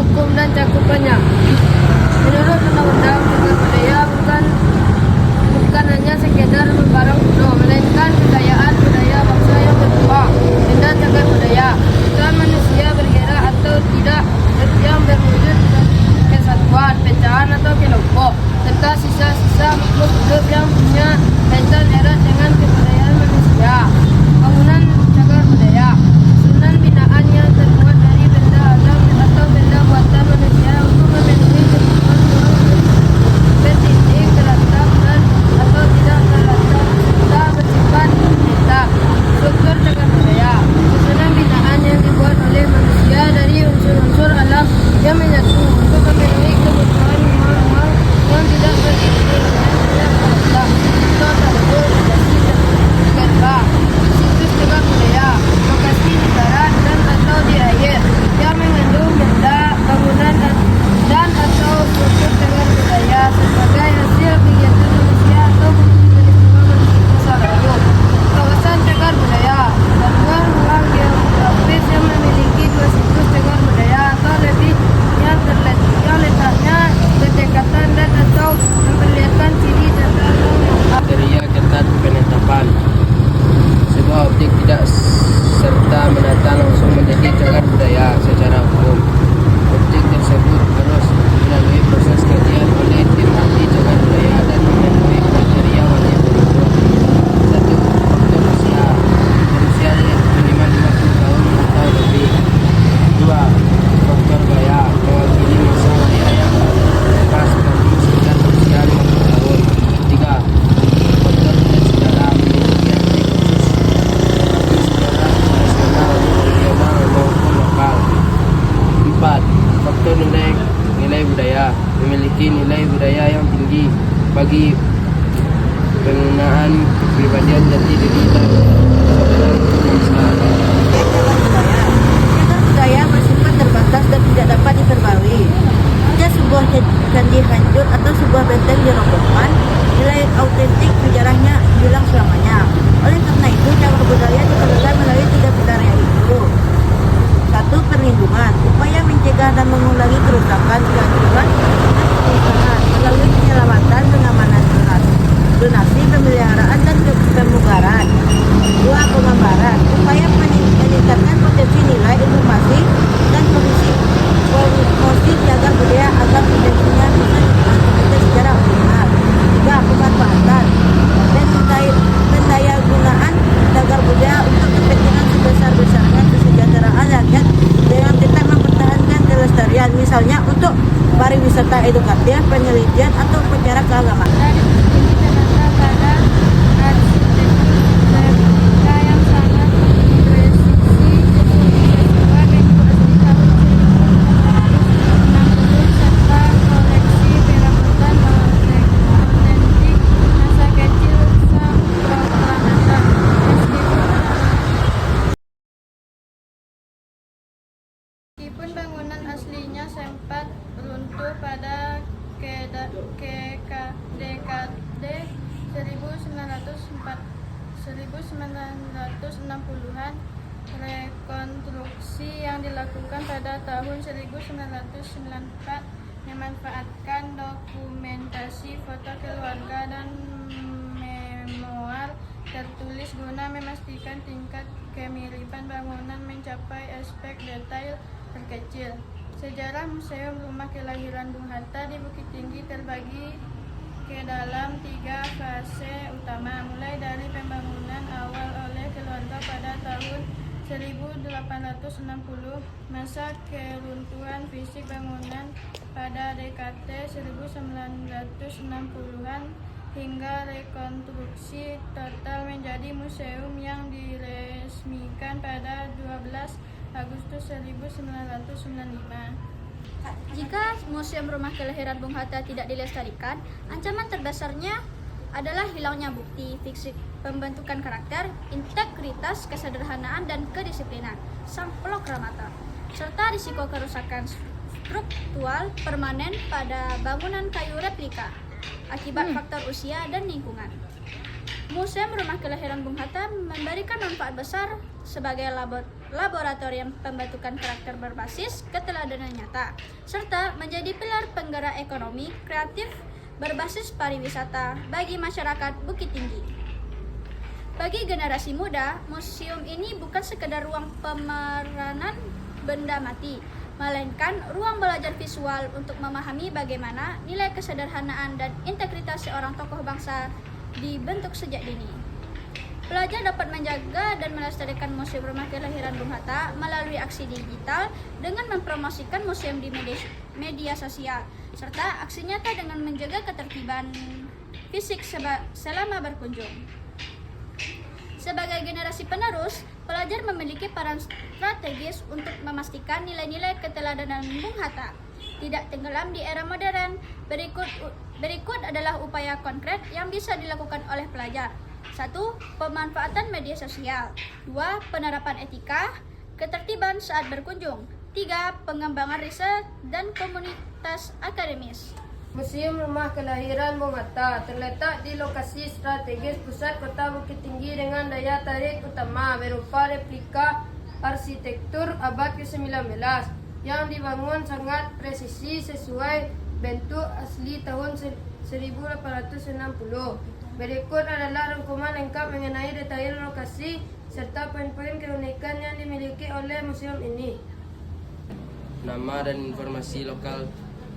hukum dan cakupannya. Menurut Undang-Undang Cagar Budaya bukan hanya sekedar barang kuno, melainkan kekayaan budaya bangsa yang berkembang. Dan cagar budaya bukan manusia bergerak atau tidak yang berwujud kesatuan, pecahan atau kelompok, serta sisa-sisa makhluk hidup yang punya kaitan erat dengan kebudayaan manusia. Bangunan cagar budaya susunan binaan yang terbuat dari benda alam atau benda buatan manusia untuk memenuhi kebutuhan ruang bertitik, terletak dan atau tidak terletak serta bersifat tetap. Struktur cagar budaya susunan binaan yang dibuat oleh manusia dari unsur-unsur alam yang menyatu untuk memenuhi kebutuhan ruang yang tidak bertitik dan tidak terletak. Contoh lokasi terbang, situs cagar budaya, lokasi di darat dan atau di air yang mengandung benda, bangunan dan atau struktur cagar budaya sebagai hasil kegiatan manusia atau bukti lingkungan masa lalu. Kawasan cagar budaya adalah ruang geografis yang memiliki dua situs cagar budaya atau lebih yang letaknya berdekatan dan atau memperlihatkan ciri tanda Kriteria ketat penetapan. Sebuah objek tidak serta merta langsung menjadi cagar budaya secara hukum. Objek tersebut harus melalui proses kajian oleh tim ahli cagar budaya dan memenuhi kriteria wajib berumur. 1. Faktor usia. Berusia minimal 50 tahun atau lebih. 2. Faktor gaya. Mewakili masa usia yang lepas seperti sekitar usia 50 tahun. 3. Faktor sejarah memiliki arti khusus bagi sejarah nasional, regional maupun lokal. 4. Faktor nilai budaya memiliki nilai budaya yang tinggi bagi penggunaan kepribadian jati diri dan kesadaran berbangsa. Cagar budaya bersifat terbatas dan tidak dapat diperbarui. Jika sebuah candi hancur atau sebuah benteng dirobohkan, nilai autentik sejarahnya hilang selamanya. Oleh karena itu, cagar budaya diperlukan melalui 3 pilar yaitu 1. Perlindungan, upaya mencegah dan mengulangi kerusakan, kehancuran, dan kerusakan melalui penyelamatan, pengamanan donasi, pemeliharaan, dan pemugaran. 2. Pengembaraan, upaya meningkatkan potensi nilai, informasi, dan promosi cagar budaya agar potensinya bisa dimanfaatkan secara optimal. 3. Pemanfaatan dan pendaya gunaan cagar budaya untuk kepentingan sebesar-besarnya kesejahteraan rakyat dengan tetap mempertahankan kelestarian, misalnya untuk pariwisata edukatif, penelitian, atau upacara keagamaan. Meskipun bangunan aslinya sempat runtuh pada dekade 1960-an, rekonstruksi yang dilakukan pada tahun 1994 memanfaatkan dokumentasi foto keluarga dan memoir tertulis guna memastikan tingkat kemiripan bangunan mencapai aspek detail terkecil. Sejarah Museum Rumah Kelahiran Bung Hatta di Bukit Tinggi terbagi ke dalam 3 fase utama, mulai dari pembangunan awal oleh keluarga pada tahun 1860, masa keruntuhan fisik bangunan pada dekade 1960-an, hingga rekonstruksi total menjadi museum yang diresmikan pada 12 Agustus 1995. Jika Museum Rumah Kelahiran Bung Hatta tidak dilestarikan, ancaman terbesarnya adalah hilangnya bukti fisik, pembentukan karakter, integritas, kesederhanaan, dan kedisiplinan sang proklamata, serta risiko kerusakan struktural permanen pada bangunan kayu replika akibat faktor usia dan lingkungan. Museum Rumah Kelahiran Bung Hatta memberikan manfaat besar sebagai laboratorium pembentukan karakter berbasis keteladanan nyata, serta menjadi pilar penggerak ekonomi kreatif berbasis pariwisata bagi masyarakat Bukit Tinggi. Bagi generasi muda, museum ini bukan sekedar ruang pemeranan benda mati, melainkan ruang belajar visual untuk memahami bagaimana nilai kesederhanaan dan integritas seorang tokoh bangsa dibentuk sejak dini. Pelajar dapat menjaga dan melestarikan Museum Rumah Kelahiran Bung Hatta melalui aksi digital dengan mempromosikan museum di media sosial, serta aksi nyata dengan menjaga ketertiban fisik selama berkunjung. Sebagai generasi penerus, pelajar memiliki peran strategis untuk memastikan nilai-nilai keteladanan Bung Hatta tidak tenggelam di era modern. Berikut adalah upaya konkret yang bisa dilakukan oleh pelajar. 1. Pemanfaatan media sosial. 2. Penerapan etika, ketertiban saat berkunjung. 3. Pengembangan riset dan komunitas akademis. Museum Rumah Kelahiran Bung Hatta terletak di lokasi strategis pusat kota Bukit Tinggi dengan daya tarik utama berupa replika arsitektur abad ke-19 yang dibangun sangat presisi sesuai bentuk asli tahun 1860. Berikut adalah rangkuman lengkap mengenai detail lokasi serta poin-poin keunikan yang dimiliki oleh museum ini. Nama dan informasi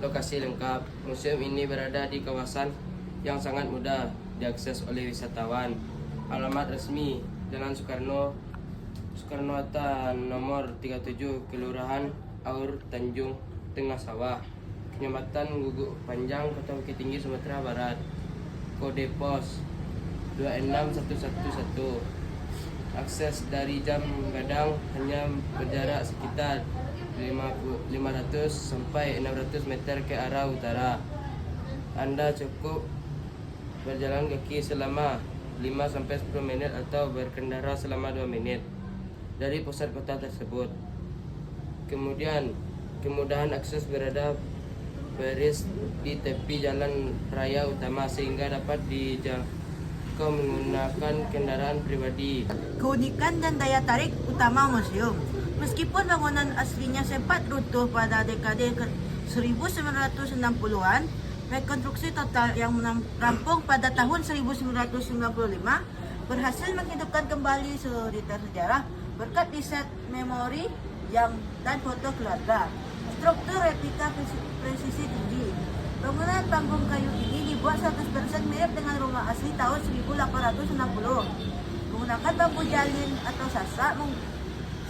lokasi lengkap. Museum ini berada di kawasan yang sangat mudah diakses oleh wisatawan. Alamat resmi: Jalan Soekarno-Hatta nomor 37, Kelurahan Aur Tanjung, Tengah Sawah, Kecamatan Guguk Panjang, Kota Bukit Tinggi, Sumatera Barat. Kode pos 26111. Akses dari jam gadang hanya berjarak sekitar 500 sampai 600 meter ke arah utara. Anda cukup berjalan kaki selama 5 sampai 10 menit atau berkendara selama 2 menit dari pusat kota tersebut. Kemudian, kemudahan akses berada baris di tepi jalan raya utama sehingga dapat dijangkau menggunakan kendaraan pribadi. Keunikan dan daya tarik utama museum. Meskipun bangunan aslinya sempat runtuh pada dekade 1960-an, rekonstruksi total yang rampung pada tahun 1995 berhasil menghidupkan kembali cerita sejarah berkat riset memori dan foto keluarga. Struktur replika presisi tinggi. Bangunan panggung kayu ini dibuat 100% mirip dengan rumah asli tahun 1860. Menggunakan bambu jalin atau sasak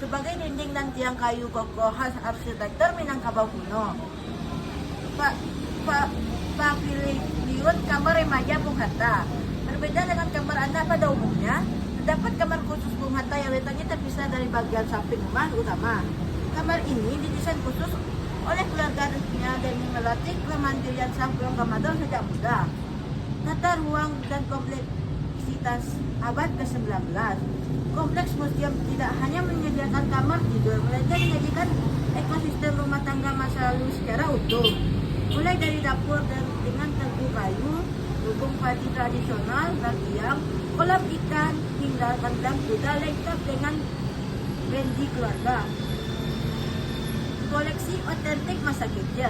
sebagai dinding dan tiang kayu kokoh khas arsitektur Minangkabau kuno. Pavilion kamar remaja Bung Hatta. Berbeda dengan kamar Anda pada umumnya, terdapat kamar khusus Bung Hatta yang letaknya terpisah dari bagian samping rumah utama. Kamar ini didesain khusus oleh keluarga resminya dan melatih kemandirian sang penggemar sejak muda. Tata ruang dan kompleksitas abad ke-19. Kompleks museum tidak hanya menyediakan kamar tidur, melainkan menyajikan ekosistem rumah tangga masa lalu secara utuh. Mulai dari dapur dengan tebu kayu, lubung padi tradisional, tiang, kolam ikan, hingga kandang kuda lengkap dengan bendi keluarga. Koleksi otentik masa kecil.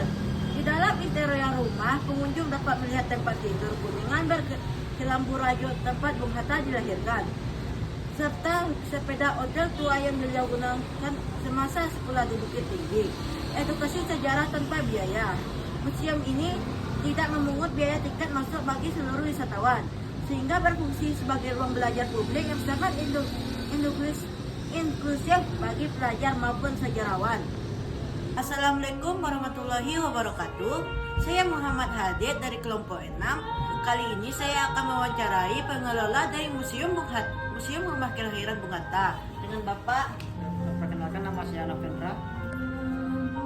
Di dalam interior rumah, pengunjung dapat melihat tempat tidur kuningan berkelambu rajut tempat Bung Hatta dilahirkan, serta sepeda hotel tua yang beliau gunakan semasa sekolah di Bukit Tinggi. Edukasi sejarah tanpa biaya. Museum ini tidak memungut biaya tiket masuk bagi seluruh wisatawan, sehingga berfungsi sebagai ruang belajar publik yang sangat inklusif bagi pelajar maupun sejarawan. Assalamualaikum warahmatullahi wabarakatuh. Saya Muhammad Hadid dari kelompok 6. Kali ini saya akan mewawancarai pengelola dari Museum Rumah Kelahiran Bung Hatta dengan Bapak. Perkenalkan, nama saya Novendra.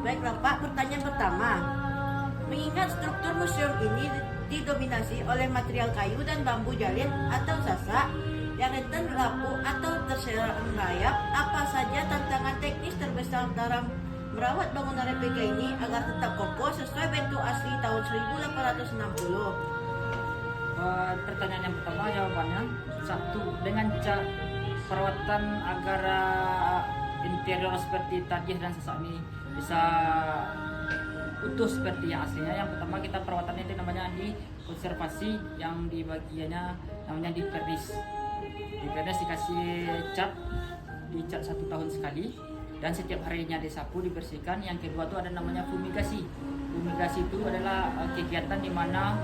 Baiklah Pak, pertanyaan pertama. Mengingat struktur museum ini didominasi oleh material kayu dan bambu jalin atau sasak yang rentan rapuh atau terserayap, apa saja tantangan teknis terbesar dalam merawat bangunan replika ini agar tetap kokoh sesuai bentuk asli tahun 1860? Pertanyaan yang pertama jawabannya satu, dengan perawatan agar interior seperti tajih dan sesak ini bisa utuh seperti yang aslinya. Yang pertama kita perawatannya itu namanya di konservasi, yang di bagiannya namanya di vernis. Di vernis dikasih cat, dicat 1 tahun sekali dan setiap harinya disapu, dibersihkan. Yang kedua itu ada namanya fumigasi. Fumigasi itu adalah kegiatan di mana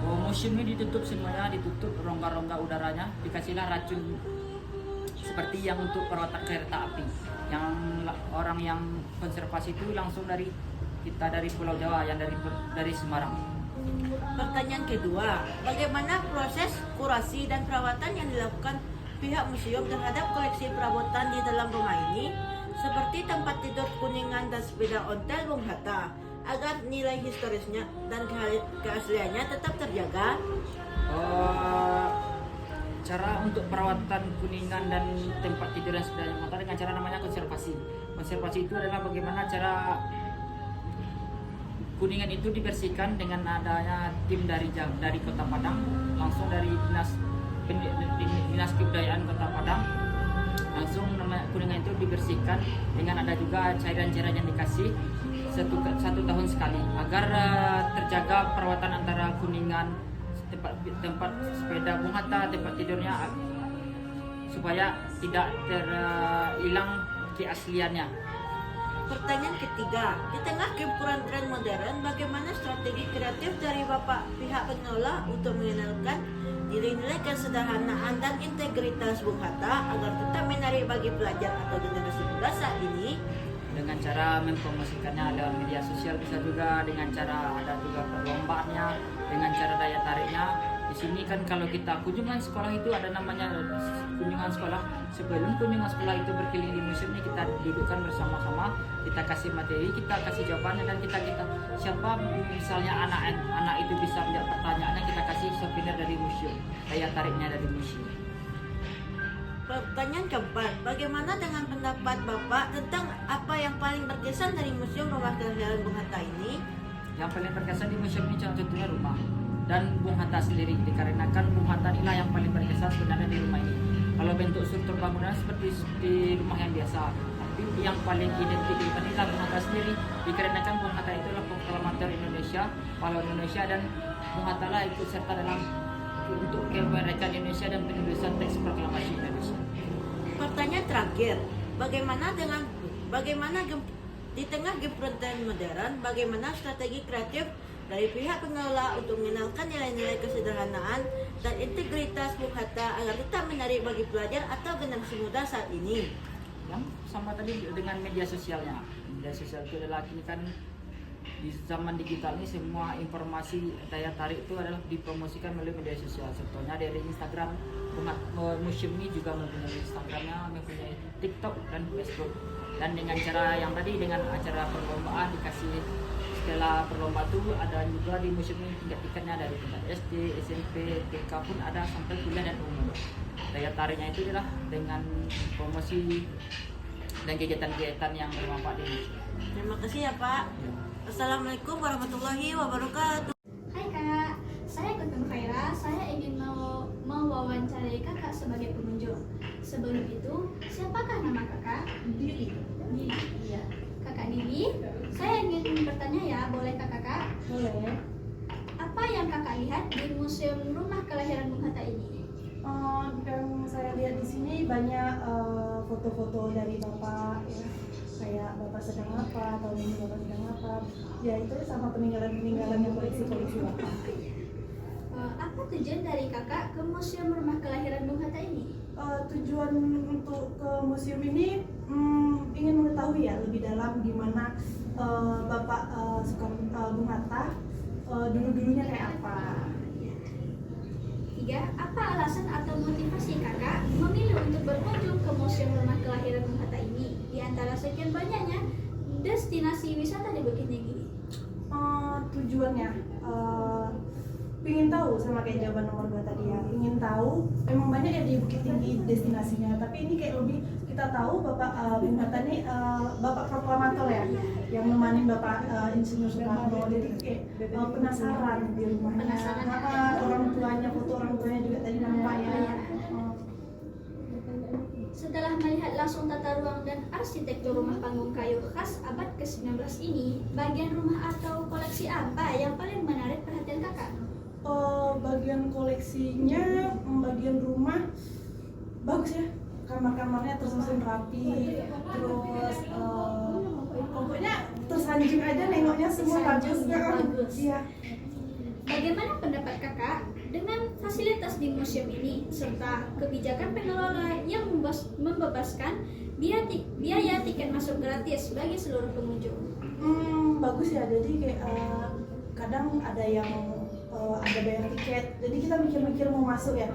museum ini ditutup semuanya, ditutup rongga-rongga udaranya, dikasihlah racun seperti yang untuk perawatan kereta api. Yang orang yang konservasi itu langsung dari Pulau Jawa, yang dari Semarang. Pertanyaan kedua, bagaimana proses kurasi dan perawatan yang dilakukan pihak museum terhadap koleksi perabotan di dalam rumah ini, seperti tempat tidur Kuningan dan sepeda ontel Bung Hatta, agar nilai historisnya dan keasliannya tetap terjaga? Cara untuk perawatan Kuningan dan tempat tidur dan sepeda motor dengan cara namanya konservasi. Konservasi itu adalah bagaimana cara Kuningan itu dibersihkan dengan adanya tim dari Kota Padang, langsung dari dinas kebudayaan Kota Padang, langsung Kuningan itu dibersihkan dengan ada juga cairan-cairan yang dikasih satu tahun sekali agar terjaga perawatan antara Kuningan, tempat sepeda Bung Hatta, tempat tidurnya, supaya tidak terhilang keasliannya. Pertanyaan ketiga, di tengah gempuran tren modern, bagaimana strategi kreatif dari Bapak pihak pengelola untuk mengenalkan nilai-nilai kesederhanaan dan integritas Bung Hatta agar tetap menarik bagi pelajar atau generasi muda saat ini? Dengan cara mempromosikannya lewat media sosial, bisa juga dengan cara ada juga perlombaannya, dengan cara daya tariknya. Di sini kan kalau kita kunjungan sekolah itu ada namanya kunjungan sekolah. Sebelum kunjungan sekolah itu berkeliling di museum ini, kita dudukkan bersama-sama, kita kasih materi, kita kasih jawabannya, dan kita siapa misalnya anak itu bisa menjawab pertanyaannya, kita kasih souvenir dari museum, daya tariknya dari museum. Pertanyaan keempat, bagaimana dengan pendapat Bapak tentang apa yang paling berkesan dari Museum Rumah Kelahiran Bung Hatta ini? Yang paling berkesan di museum ini contohnya rumah dan Bung Hatta sendiri, dikarenakan Bung Hatta inilah yang paling berkesan sebenarnya di rumah ini. Kalau bentuk struktur bangunan seperti di rumah yang biasa, tapi yang paling identik adalah Bung Hatta sendiri, dikarenakan Bung Hatta itu adalah proklamator Indonesia, pahlawan Indonesia, dan Bung Hatta lah ikut serta dalam untuk kemerdekaan Indonesia dan penulisan teks proklamasi Indonesia. Pertanyaan terakhir, bagaimana di tengah gempuran tren modern, bagaimana strategi kreatif dari pihak pengelola untuk mengenalkan nilai-nilai kesederhanaan dan integritas Bung Hatta agar tetap menarik bagi pelajar atau generasi muda saat ini? Yang sama tadi dengan media sosialnya. Media sosial itu adalah kini kan di zaman digital ini semua informasi daya tarik itu adalah dipromosikan melalui media sosial. Contohnya dari Instagram, museum ini juga mempunyai Instagramnya, mempunyai TikTok dan Facebook. Dan dengan cara yang tadi, dengan acara perlombaan, dikasih setelah perlombaan itu ada juga di museum ini tingkat-tingkatnya, dari tingkat SD, SMP, TK pun ada sampai kuliah dan umum. Daya tariknya itu adalah dengan promosi dan kegiatan-kegiatan yang bermanfaat di museum. Terima kasih ya Pak. Assalamualaikum warahmatullahi wabarakatuh. Hai Kak, saya Kutum Khaira. Saya ingin mewawancarai Kakak sebagai pengunjung. Sebelum itu, siapakah nama Kakak? Diri. Diri. Iya. Kakak Diri, saya ingin bertanya ya, bolehkah Kakak? Boleh. Apa yang Kakak lihat di Museum Rumah Kelahiran Bung Hatta ini? Yang saya lihat di sini banyak foto-foto dari Bapak, ya. Kayak Bapak sedang apa, tahun ini Bapak sedang apa. Ya itu sama peninggalan-peninggalan yang koleksi-koleksi Bapak. Apa tujuan dari Kakak ke Museum Rumah Kelahiran Bung Hatta ini? Tujuan untuk ke museum ini ingin mengetahui ya lebih dalam gimana Bapak Bung Hatta dulu-dulunya kayak apa. 3. Apa alasan atau motivasi Kakak memilih untuk berkunjung ke Museum Rumah Kelahiran Bung Hatta ini di antara sekian banyaknya destinasi wisata di Bukit Tinggi? Tujuannya ingin tahu sama kayak jawaban nomor 2 tadi ya, ingin tahu. Memang banyak ya di Bukit Tinggi destinasinya, tapi ini kayak lebih kita tahu Bapak Bung Hatta nih Bapak proklamator ya, yang nemanin Bapak Insinyur Soekarno. Jadi kayak penasaran di rumahnya. Penasaran. Orang tuanya, foto orang tuanya juga tadi nampak ya. Setelah melihat langsung tata ruang dan arsitektur rumah panggung kayu khas abad ke-19 ini, bagian rumah atau koleksi apa yang paling menarik perhatian kakak? Bagian koleksinya, bagian rumah bagus ya, kamar-kamarnya tersusun rapi, terus pokoknya tersanjung aja nengoknya semua bagus. Iya. Bagaimana pendapat kakak dengan fasilitas di museum ini serta kebijakan pengelola yang membebaskan biaya tiket masuk gratis bagi seluruh pengunjung? Bagus ya, jadi kayak kadang ada yang ada bayar tiket, jadi kita mikir-mikir mau masuk ya.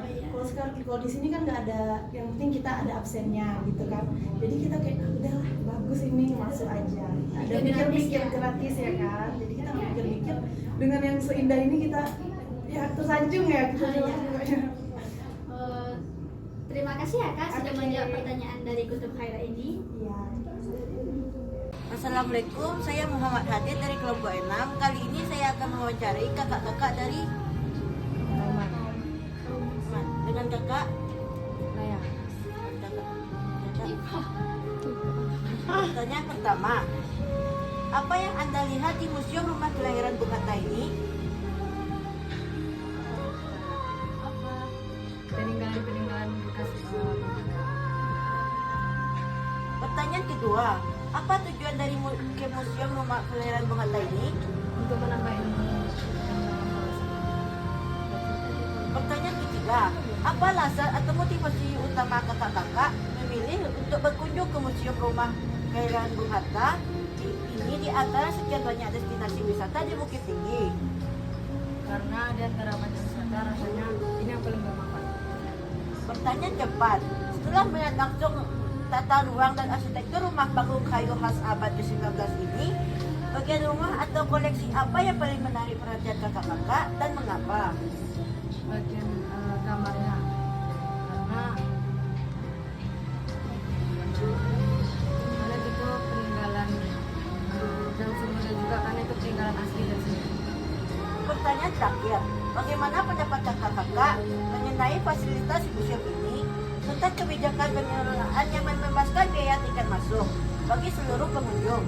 Kalau di sini kan nggak ada, yang penting kita ada absennya gitu kan. Jadi kita kayak udahlah bagus ini masuk aja. Ada mikir-mikir gratis ya kan. Jadi kita mikir-mikir dengan yang seindah ini kita ya tersanjung ya kita juga. Terima kasih ya kak sudah Oke. menjawab pertanyaan dari Kutub Khaira ini. Iya. Assalamualaikum, saya Muhammad Hadid dari kelompok 6. Kali ini saya akan mewawancarai kakak-kakak dari Roman. Dengan kakak Naya. Pertanyaan pertama, apa yang Anda lihat di Museum Rumah Kelahiran Bung Hatta ini? Peninggalan bekas. Pertanyaan kedua, apa tujuan dari ke Museum Rumah Kelahiran Bung Hatta ini? Untuk menambah ilmu. Pertanyaan ketiga, apa alasan atau motivasi utama kakak-kakak memilih untuk berkunjung ke Museum Rumah Kelahiran Bung Hatta ini di antara sekian banyak destinasi wisata di Bukit Tinggi? Karena di antara banyak wisata rasanya ini yang paling bermanfaat. Pertanyaan keempat, setelah melihat langsung tata ruang dan arsitektur rumah panggung kayu khas abad ke-19 ini, bagian rumah atau koleksi apa yang paling menarik perhatian kakak-kakak dan mengapa? Bagian kamarnya, karena itu peninggalan dan semuanya juga karena itu peninggalan asli dan sendiri. Pertanyaan terakhir, bagaimana pendapat kakak-kakak mengenai fasilitas di museum ini serta kebijakan pengelolaan yang membebaskan biaya tiket masuk bagi seluruh pengunjung?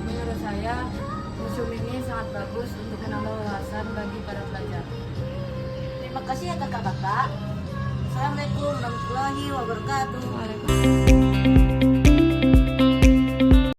Menurut saya museum ini sangat bagus untuk menambah wawasan bagi para pelajar. Terima kasih ya kakak-kakak. Assalamualaikum warahmatullahi wabarakatuh. Waalaikumsalam.